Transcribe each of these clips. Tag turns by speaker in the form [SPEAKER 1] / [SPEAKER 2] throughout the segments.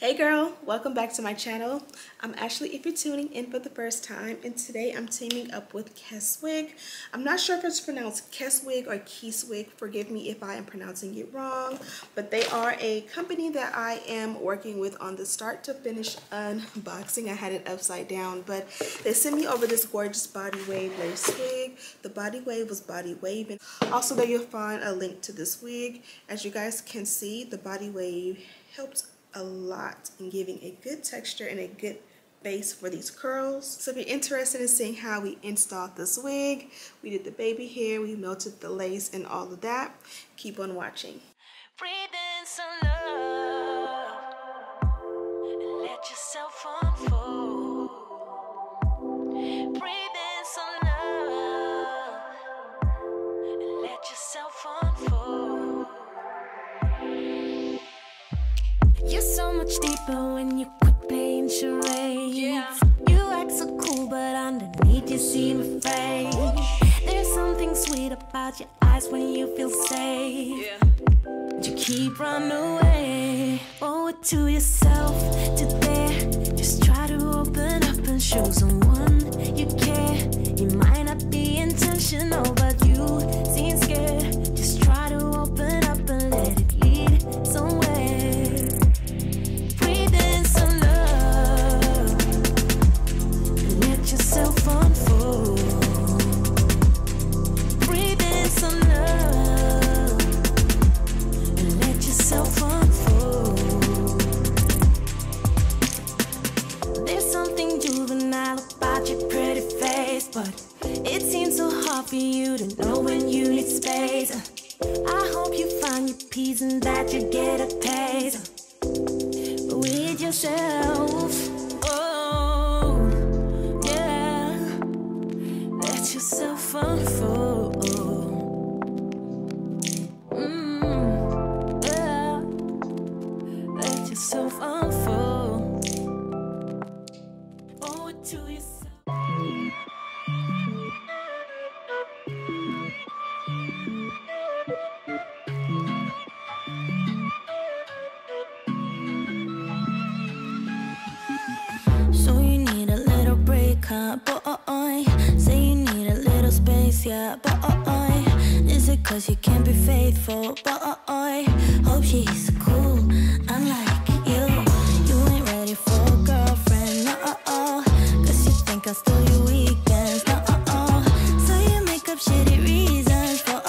[SPEAKER 1] Hey girl, welcome back to my channel. I'm Ashley if you're tuning in for the first time, and today I'm teaming up with KESwigs. I'm not sure if it's pronounced KESwigs or KESwigs. Forgive me if I am pronouncing it wrong, but they are a company that I am working with on the start to finish unboxing. I had it upside down, but they sent me over this gorgeous body wave lace wig. The body wave was body waving. Also there you'll find a link to this wig. As you guys can see, the body wave helps a lot in giving a good texture and a good base for these curls. So if you're interested in seeing how we installed this wig, we did the baby hair, we melted the lace and all of that, keep on watching.
[SPEAKER 2] Breathe in some love and let yourself unfold. Breathe in some love and let yourself unfold. You're so much deeper when you quit playing charades. Yeah. You act so cool, but underneath you seem afraid. There's something sweet about your eyes when you feel safe. Yeah. You keep running away. Owe it to yourself today. Just try to open up and show someone you care. You might not be intentional, but you seem scared. Just try to open up and let it lead somewhere. But it seems so hard for you to know when you need space. I hope you find your peace and that you get a pace with yourself. Oh, yeah. Let yourself unfold. Yeah. Let yourself unfold. Owe it to yourself. Boy, say you need a little space, yeah, boy. Is it cause you can't be faithful, boy? Hope she's cool, unlike you. You ain't ready for a girlfriend, no, cause you think I'll steal your weekends, no, so you make up shitty reasons for,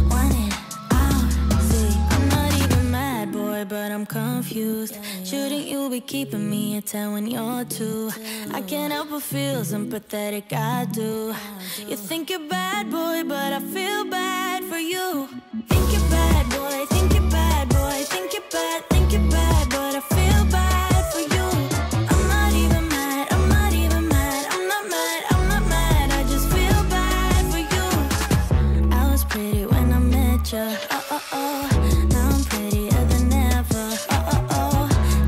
[SPEAKER 2] want it out. See, I'm not even mad, boy, but I'm confused. Shouldn't you be keeping me at 10 when you're 2? I can't help but feel sympathetic, I do. You think you're bad, boy, but I feel bad for you. Think you're bad, boy, think you're bad, boy, think you're bad, but I feel bad for you. I'm not even mad, I'm not even mad, I'm not mad, I just feel bad for you. I was pretty when I met ya, now I'm prettier than ever,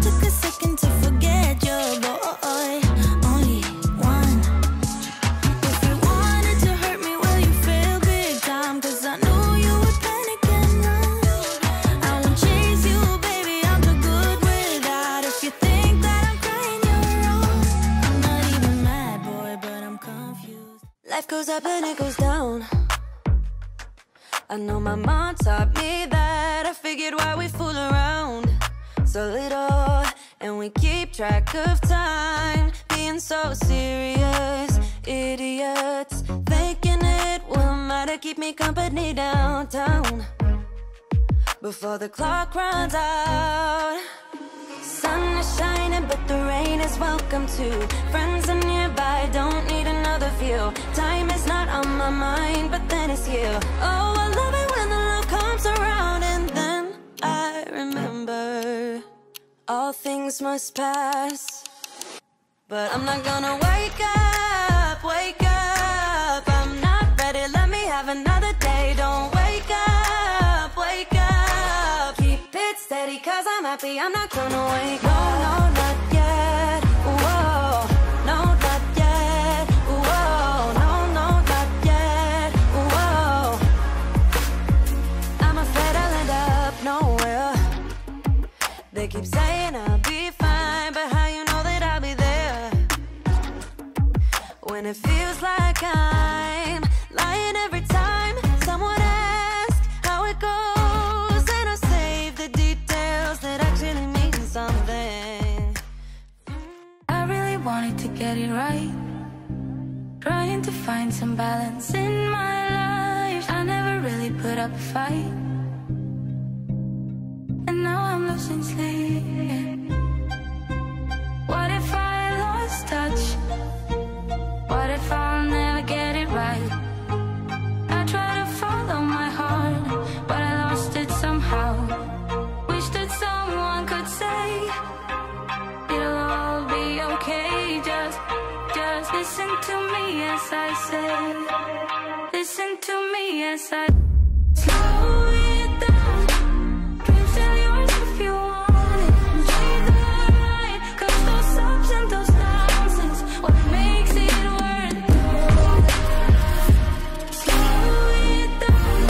[SPEAKER 2] took a second to forget you, boy. Life goes up and it goes down. I know my mom taught me that. I figured why we fool around so little, and we keep track of time, being so serious, idiots, thinking it will matter, keep me company downtown before the clock runs out. Sun is shining, but the rain is welcome too. Friends are nearby, don't need another view. Time is not on my mind, but then it's you. Oh, I love it when the love comes around, and then I remember all things must pass. But I'm not gonna wake up, wake up. I'm not ready, let me have another day. Don't wake up, wake up. Keep it steady, cause I'm happy, I'm not gonna wake up. No, not yet, whoa. No, not yet, whoa. No, not yet, whoa. I'm afraid I'll end up nowhere. They They keep saying I'll be fine, but how you know that I'll be there when it feels like I'm lying every time someone asks how it goes, and I save the details that actually mean something. I really wanted to get it right, trying to find some balance in my life. I never really put up a fight, and now I'm losing sleep. What if I lost touch? What if I'll never get it right? I try to follow my heart, but I lost it somehow. Wish that someone could say it'll all be okay. Just listen to me as I say. Listen to me as I slow it down. Dreams are yours if you want it. Enjoy the ride, 'cause those ups and those downs is what makes it worth it. Slow it down.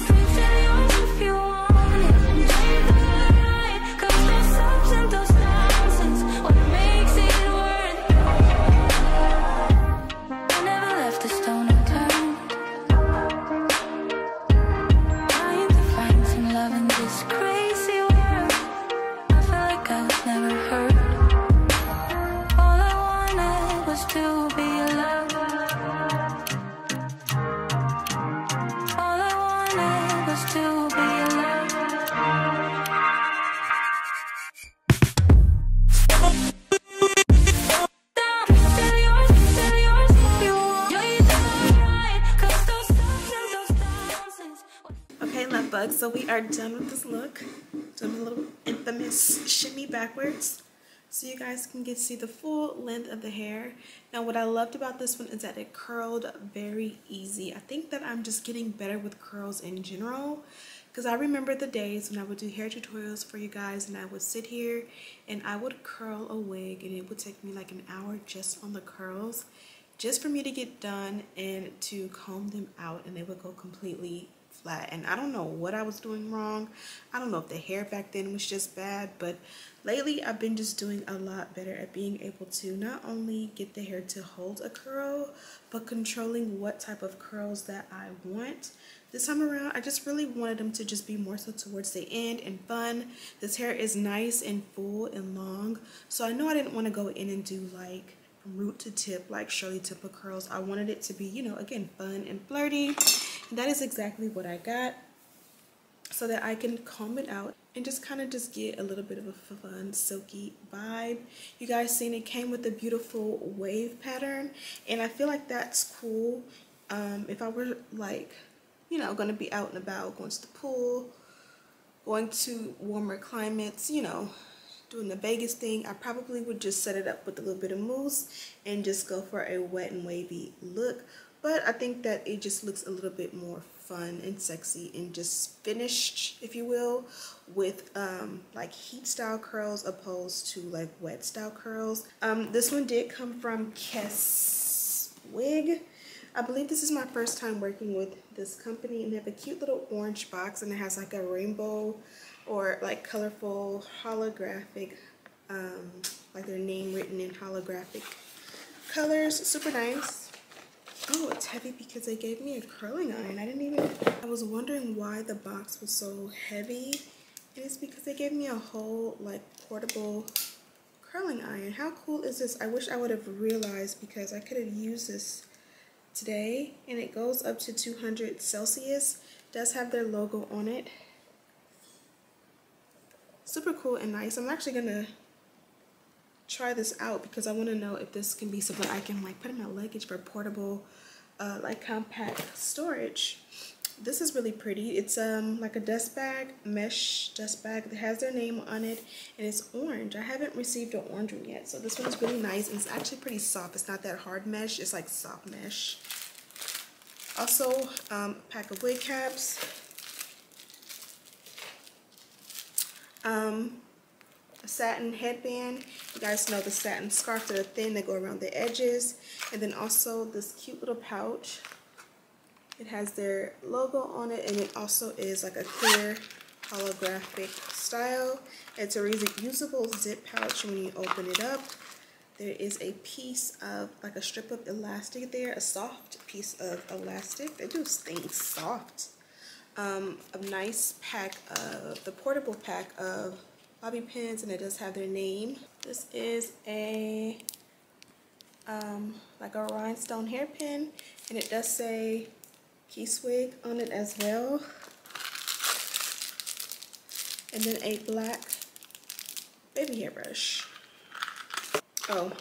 [SPEAKER 2] Dreams are yours if you want it. Enjoy the ride, 'cause those ups and those downs is what makes it worth it. I never left a stone unturned, trying to find some love in this crazy world. I felt like I was never heard. All I wanted was to be alone. All I wanted was to be alone. Tell yours if you want. You're the right, 'cause those ups and those downs is
[SPEAKER 1] Okay, love bugs, so we are done with this look. Done a little infamous shimmy backwards, so you guys can see the full length of the hair. Now what I loved about this one is that it curled very easy. I think that I'm just getting better with curls in general, because I remember the days when I would do hair tutorials for you guys and I would sit here and I would curl a wig and it would take me like an hour just on the curls, just for me to get done and to comb them out, and they would go completely flat. And I don't know what I was doing wrong. I don't know if the hair back then was just bad, but lately I've been just doing a lot better at being able to not only get the hair to hold a curl, but controlling what type of curls that I want. This time around, I just really wanted them to just be more so towards the end and fun. This hair is nice and full and long, so I know I didn't want to go in and do like from root to tip like Shirley Temple curls. I wanted it to be, you know, again, fun and flirty. And that is exactly what I got, so that I can comb it out and just kind of just get a little bit of a fun silky vibe. You guys seen it came with a beautiful wave pattern, and I feel like that's cool. If I were like, you know, going to be out and about, going to the pool, going to warmer climates, you know, doing the Vegas thing, I probably would just set it up with a little bit of mousse and just go for a wet and wavy look. But I think that it just looks a little bit more fun and sexy and just finished, if you will, with like heat style curls opposed to like wet style curls. This one did come from KESwigs. I believe this is my first time working with this company, and they have a cute little orange box, and it has like a rainbow or like colorful holographic, like their name written in holographic colors. Super nice. Oh, it's heavy because they gave me a curling iron. I was wondering why the box was so heavy. And it's because they gave me a whole like portable curling iron. How cool is this? I wish I would have realized, because I could have used this today. And it goes up to 200 Celsius. It does have their logo on it. Super cool and nice. I'm actually gonna try this out because I want to know if this can be something I can like put in my luggage for portable like compact storage. This is really pretty. It's like a dust bag, mesh dust bag that has their name on it, and it's orange. I haven't received an orange one yet, so this one is really nice, and it's actually pretty soft. It's not that hard mesh, it's like soft mesh. Also, a pack of wig caps, a satin headband. You guys know the satin scarf that are thin, that go around the edges. And then also this cute little pouch. It has their logo on it, and it also is like a clear holographic style. It's a reusable zip pouch. When you open it up, there is a piece of, like a strip of elastic there, a soft piece of elastic. They do things soft. A nice pack of, the portable pack of bobby pins, and it does have their name. This is a, like a rhinestone hairpin, and it does say KESwigs on it as well. And then a black baby hairbrush. Oh,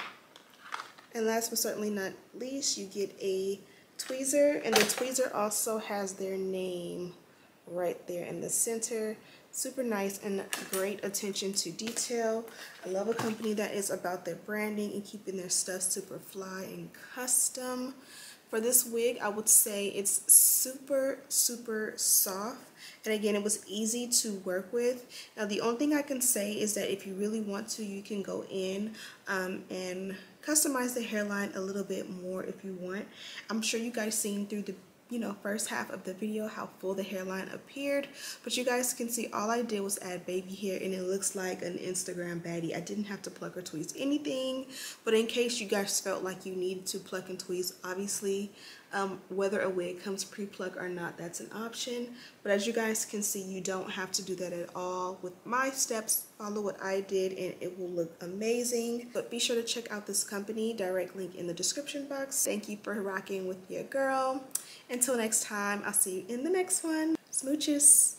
[SPEAKER 1] and last but certainly not least, you get a tweezer, and the tweezer also has their name right there in the center. Super nice and great attention to detail. I love a company that is about their branding and keeping their stuff super fly and custom. For this wig, I would say it's super soft, and again, it was easy to work with. Now, the only thing I can say is that if you really want to, you can go in and customize the hairline a little bit more if you want. I'm sure you guys seen through the first half of the video how full the hairline appeared, but you guys can see all I did was add baby hair, and it looks like an Instagram baddie. I didn't have to pluck or tweeze anything, but in case you guys felt like you needed to pluck and tweeze, obviously whether a wig comes pre-plucked or not, that's an option. But as you guys can see, you don't have to do that at all. With my steps, follow what I did and it will look amazing. But be sure to check out this company, direct link in the description box. Thank you for rocking with your girl. Until next time, I'll see you in the next one. Smooches.